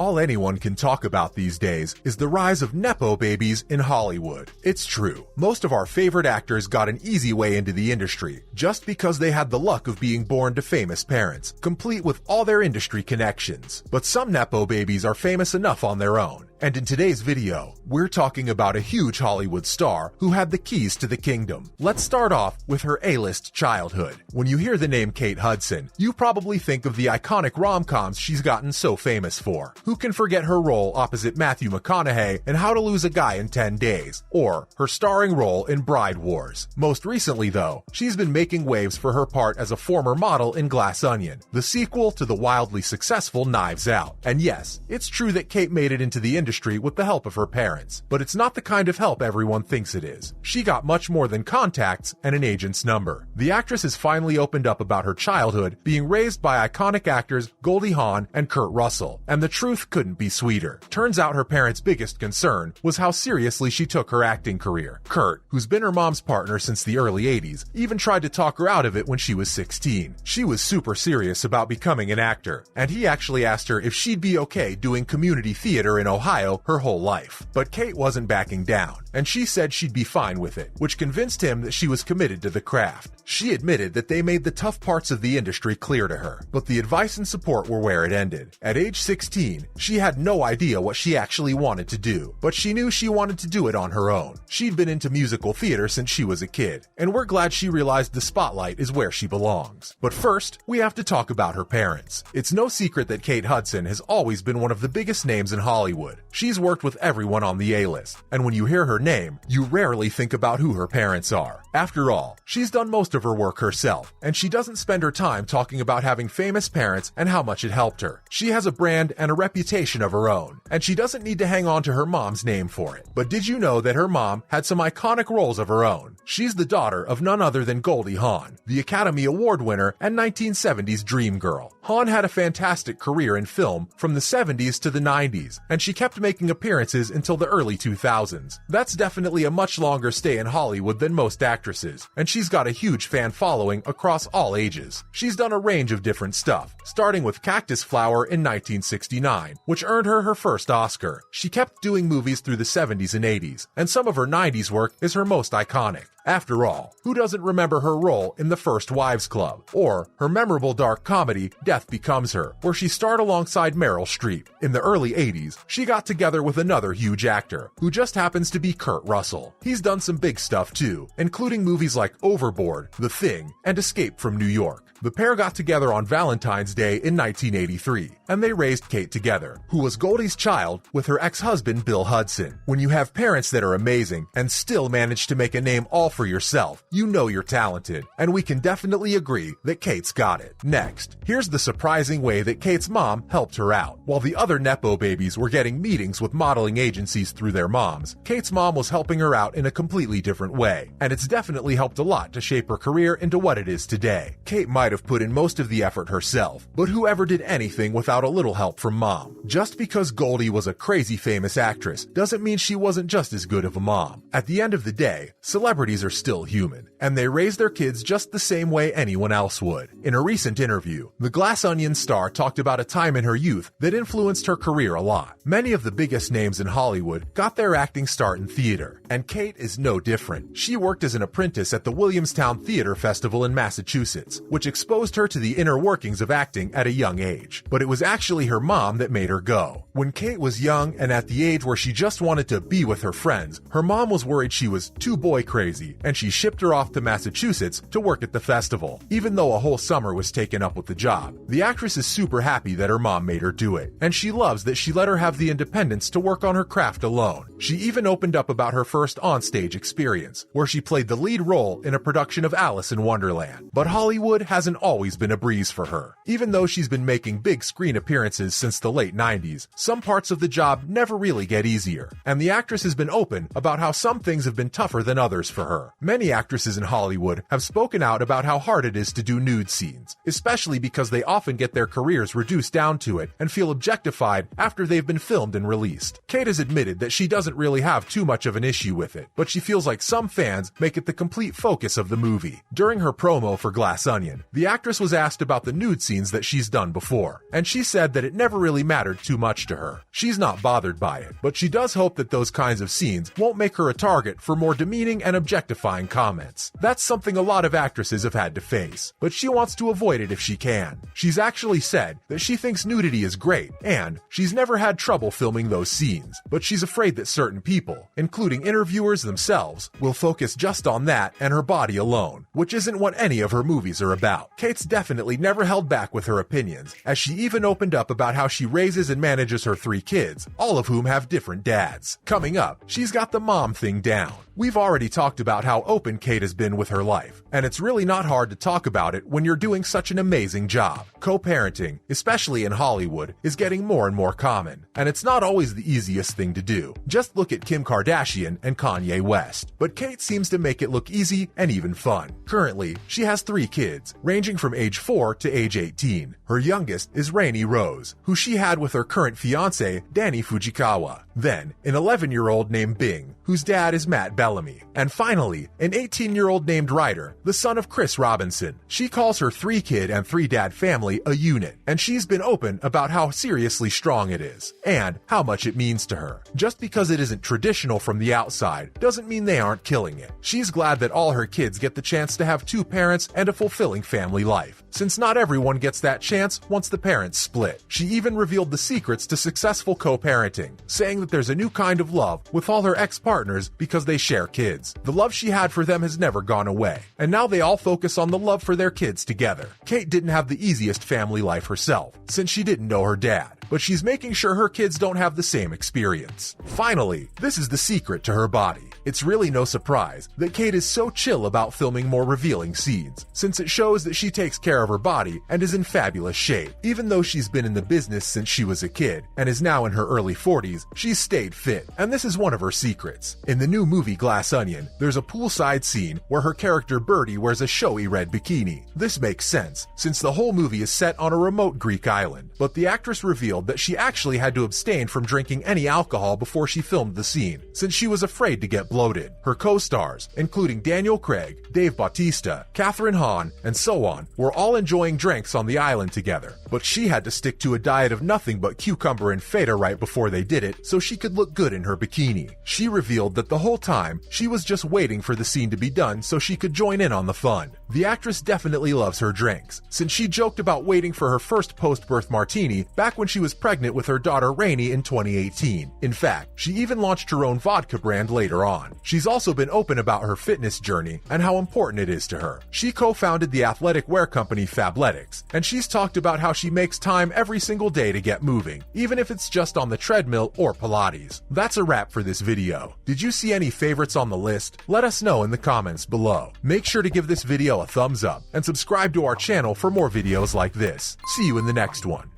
All anyone can talk about these days is the rise of Nepo babies in Hollywood. It's true, most of our favorite actors got an easy way into the industry just because they had the luck of being born to famous parents, complete with all their industry connections. But some Nepo babies are famous enough on their own. And in today's video, we're talking about a huge Hollywood star who had the keys to the kingdom. Let's start off with her A-list childhood. When you hear the name Kate Hudson, you probably think of the iconic rom-coms she's gotten so famous for. Who can forget her role opposite Matthew McConaughey in How to Lose a Guy in 10 Days, or her starring role in Bride Wars. Most recently though, she's been making waves for her part as a former model in Glass Onion, the sequel to the wildly successful Knives Out. And yes, it's true that Kate made it into the industry with the help of her parents, but it's not the kind of help everyone thinks it is. She got much more than contacts and an agent's number. The actress has finally opened up about her childhood being raised by iconic actors Goldie Hawn and Kurt Russell, and the truth couldn't be sweeter. Turns out her parents' biggest concern was how seriously she took her acting career. Kurt, who's been her mom's partner since the early 80s, even tried to talk her out of it when she was 16. She was super serious about becoming an actor, and he actually asked her if she'd be okay doing community theater in Ohio her whole life. But Kate wasn't backing down, and she said she'd be fine with it, which convinced him that she was committed to the craft. She admitted that they made the tough parts of the industry clear to her, but the advice and support were where it ended. At age 16, she had no idea what she actually wanted to do, but she knew she wanted to do it on her own. She'd been into musical theater since she was a kid, and we're glad she realized the spotlight is where she belongs. But first, we have to talk about her parents. It's no secret that Kate Hudson has always been one of the biggest names in Hollywood. She's worked with everyone on the A-list, and when you hear her name, you rarely think about who her parents are. After all, she's done most of her work herself, and she doesn't spend her time talking about having famous parents and how much it helped her. She has a brand and a reputation of her own, and she doesn't need to hang on to her mom's name for it. But did you know that her mom had some iconic roles of her own? She's the daughter of none other than Goldie Hawn, the Academy Award winner and 1970s dream girl. Hawn had a fantastic career in film from the 70s to the 90s, and she kept making appearances until the early 2000s. That's definitely a much longer stay in Hollywood than most actresses, and she's got a huge fan following across all ages. She's done a range of different stuff, starting with Cactus Flower in 1969, which earned her her first Oscar. She kept doing movies through the 70s and 80s, and some of her 90s work is her most iconic. After all, who doesn't remember her role in The First Wives Club, or her memorable dark comedy Death Becomes Her, where she starred alongside Meryl Streep. In the early 80s, she got together with another huge actor, who just happens to be Kurt Russell. He's done some big stuff too, including movies like Overboard, The Thing, and Escape from New York. The pair got together on Valentine's Day in 1983, and they raised Kate together, who was Goldie's child with her ex-husband Bill Hudson. When you have parents that are amazing and still manage to make a name all for yourself, you know you're talented, and we can definitely agree that Kate's got it. Next, here's the surprising way that Kate's mom helped her out. While the other Nepo babies were getting meetings with modeling agencies through their moms, Kate's mom was helping her out in a completely different way, and it's definitely helped a lot to shape her career into what it is today. Kate might have put in most of the effort herself, but whoever did anything without a little help from mom? Just because Goldie was a crazy famous actress doesn't mean she wasn't just as good of a mom. At the end of the day, celebrities are still human, and they raise their kids just the same way anyone else would. In a recent interview, the Glass Onion star talked about a time in her youth that influenced her career a lot. Many of the biggest names in Hollywood got their acting start in theater, and Kate is no different. She worked as an apprentice at the Williamstown Theater Festival in Massachusetts, which exposed her to the inner workings of acting at a young age. But it was actually her mom that made her go. When Kate was young and at the age where she just wanted to be with her friends, her mom was worried she was too boy crazy, and she shipped her off to Massachusetts to work at the festival, even though a whole summer was taken up with the job. The actress is super happy that her mom made her do it, and she loves that she let her have the independence to work on her craft alone. She even opened up about her first onstage experience, where she played the lead role in a production of Alice in Wonderland. But Hollywood hasn't always been a breeze for her. Even though she's been making big screen appearances since the late 90s, some parts of the job never really get easier, and the actress has been open about how some things have been tougher than others for her. Many actresses in Hollywood have spoken out about how hard it is to do nude scenes, especially because they often get their careers reduced down to it and feel objectified after they've been filmed and released. Kate has admitted that she doesn't really have too much of an issue with it, but she feels like some fans make it the complete focus of the movie. During her promo for Glass Onion, the The actress was asked about the nude scenes that she's done before, and she said that it never really mattered too much to her. She's not bothered by it, but she does hope that those kinds of scenes won't make her a target for more demeaning and objectifying comments. That's something a lot of actresses have had to face, but she wants to avoid it if she can. She's actually said that she thinks nudity is great, and she's never had trouble filming those scenes, but she's afraid that certain people, including interviewers themselves, will focus just on that and her body alone, which isn't what any of her movies are about. Kate's definitely never held back with her opinions, as she even opened up about how she raises and manages her 3 kids, all of whom have different dads. Coming up, she's got the mom thing down. We've already talked about how open Kate has been with her life, and it's really not hard to talk about it when you're doing such an amazing job. Co-parenting, especially in Hollywood, is getting more and more common, and it's not always the easiest thing to do. Just look at Kim Kardashian and Kanye West. But Kate seems to make it look easy and even fun. Currently, she has 3 kids, ranging from age 4 to age 18. Her youngest is Rainey Rose, who she had with her current fiancé, Danny Fujikawa. Then, an 11-year-old named Bing, whose dad is Matt Bellamy. And finally, an 18-year-old named Ryder, the son of Chris Robinson. She calls her 3-kid and 3-dad family a unit, and she's been open about how seriously strong it is, and how much it means to her. Just because it isn't traditional from the outside doesn't mean they aren't killing it. She's glad that all her kids get the chance to have 2 parents and a fulfilling family life, since not everyone gets that chance once the parents split. She even revealed the secrets to successful co-parenting, saying that there's a new kind of love with all her ex-partners because they share kids. The love she had for them has never gone away, and now they all focus on the love for their kids together. Kate didn't have the easiest family life herself, since she didn't know her dad, but she's making sure her kids don't have the same experience. Finally, this is the secret to her body. It's really no surprise that Kate is so chill about filming more revealing scenes, since it shows that she takes care of her body and is in fabulous shape. Even though she's been in the business since she was a kid and is now in her early 40s, she's stayed fit, and this is one of her secrets. In the new movie Glass Onion, there's a poolside scene where her character Birdie wears a showy red bikini. This makes sense, since the whole movie is set on a remote Greek island, but the actress revealed that she actually had to abstain from drinking any alcohol before she filmed the scene, since she was afraid to get bloated. Her co-stars, including Daniel Craig, Dave Bautista, Kathryn Hahn, and so on, were all enjoying drinks on the island together, but she had to stick to a diet of nothing but cucumber and feta right before they did it so she could look good in her bikini. She revealed that the whole time she was just waiting for the scene to be done so she could join in on the fun. The actress definitely loves her drinks, since she joked about waiting for her first post-birth martini back when she was pregnant with her daughter Rainey in 2018. In fact, she even launched her own vodka brand later on. She's also been open about her fitness journey and how important it is to her. She co-founded the athletic wear company Fabletics, and she's talked about how she makes time every single day to get moving, even if it's just on the treadmill or Pilates. That's a wrap for this video. Did you see any favorites on the list? Let us know in the comments below. Make sure to give this video a thumbs up and subscribe to our channel for more videos like this. See you in the next one.